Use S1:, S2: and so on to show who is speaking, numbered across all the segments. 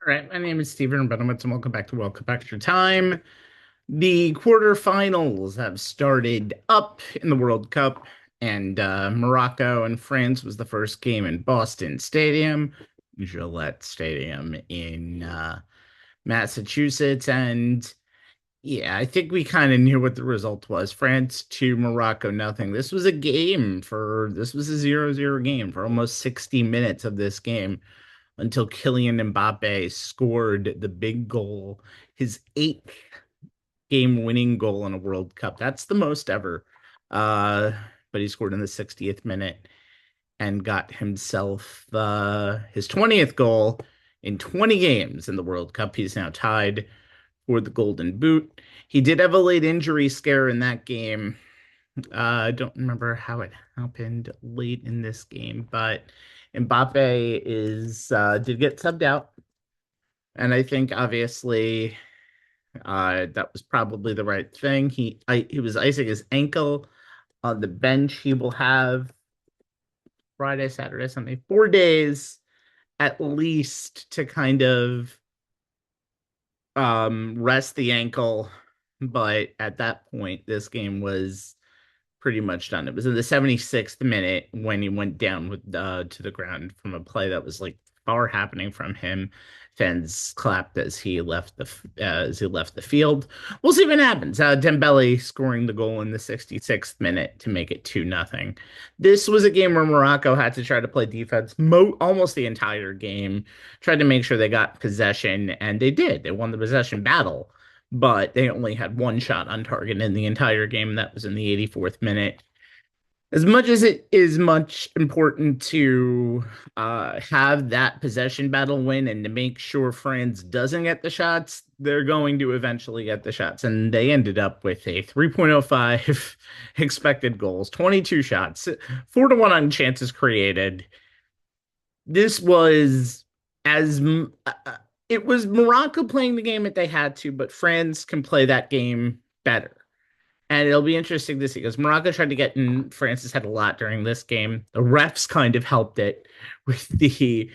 S1: All right, my name is Stephen Benowitz, and welcome back to World Cup Extra Time. The quarterfinals have started up in the World Cup, and Morocco and France was the first game in Boston Stadium, Gillette Stadium in Massachusetts. And yeah, I think we kind of knew what the result was. France 2, Morocco nothing. This was a 0-0 game for almost 60 minutes of this game until Kylian Mbappe scored the big goal, his eighth game-winning goal in a World Cup. That's the most ever. Uh, but he scored in the 60th minute and got himself his 20th goal in 20 games in the World Cup. He's now tied for the Golden Boot. He did have a late injury scare in that game. I don't remember how it happened late in this game, but Mbappe is did get subbed out, and I think obviously that was probably the right thing. He was icing his ankle on the bench. He will have Friday, Saturday, Sunday, 4 days at least to kind of rest the ankle. But at that point, this game was pretty much done. It was in the 76th minute when he went down with to the ground from a play that was like far happening from him. Fans clapped as he left the field. We'll see what happens. Dembele scoring the goal in the 66th minute to make it 2-0. This was a game where Morocco had to try to play defense almost the entire game, tried to make sure they got possession, and they did. They won the possession battle, but they only had one shot on target in the entire game. That was in the 84th minute. As much as it is much important to have that possession battle win and to make sure France doesn't get the shots, they're going to eventually get the shots. And they ended up with a 3.05 expected goals, 22 shots, 4-1 on chances created. This was as it was Morocco playing the game that they had to, but France can play that game better. And it'll be interesting to see because Morocco tried to get in France's head a lot during this game. The refs kind of helped it with the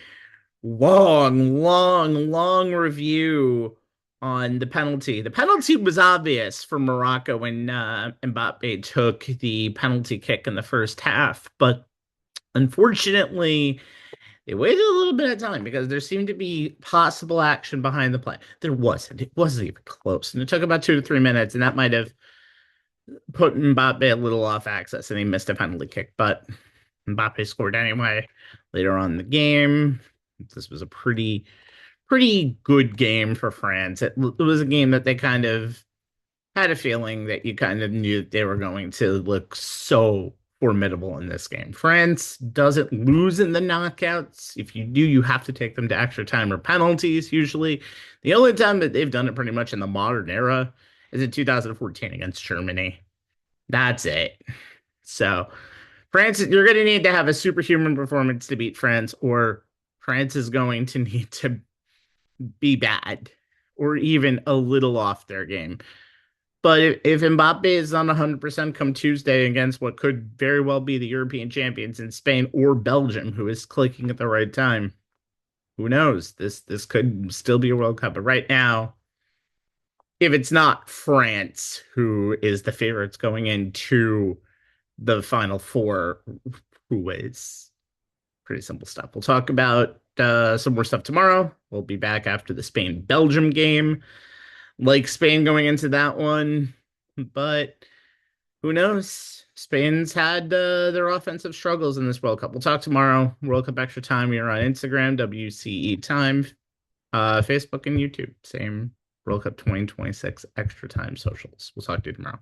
S1: long review on the penalty. The penalty was obvious for Morocco when Mbappe took the penalty kick in the first half, but unfortunately, they waited a little bit of time because there seemed to be possible action behind the play. There wasn't. It wasn't even close. And it took about 2 to 3 minutes, and that might have put Mbappe a little off axis, and he missed a penalty kick. But Mbappe scored anyway later on in the game. This was a pretty good game for France. It was a game that they kind of had a feeling that you kind of knew that they were going to look so formidable in this game. France doesn't lose in the knockouts. If you do, you have to take them to extra time or penalties, usually. The only time that they've done it pretty much in the modern era is in 2014 against Germany. That's it. So, France, you're going to need to have a superhuman performance to beat France, or France is going to need to be bad or even a little off their game. But if Mbappe is on 100% come Tuesday against what could very well be the European champions in Spain or Belgium, who is clicking at the right time, who knows? This could still be a World Cup. But right now, if it's not France, who is the favorites going into the Final Four, who is pretty simple stuff. We'll talk about some more stuff tomorrow. We'll be back after the Spain-Belgium game. Like Spain going into that one, but who knows? Spain's had their offensive struggles in this World Cup. We'll talk tomorrow. World Cup Extra Time. We are on Instagram, WCE Time, Facebook, and YouTube. Same World Cup 2026 Extra Time socials. We'll talk to you tomorrow.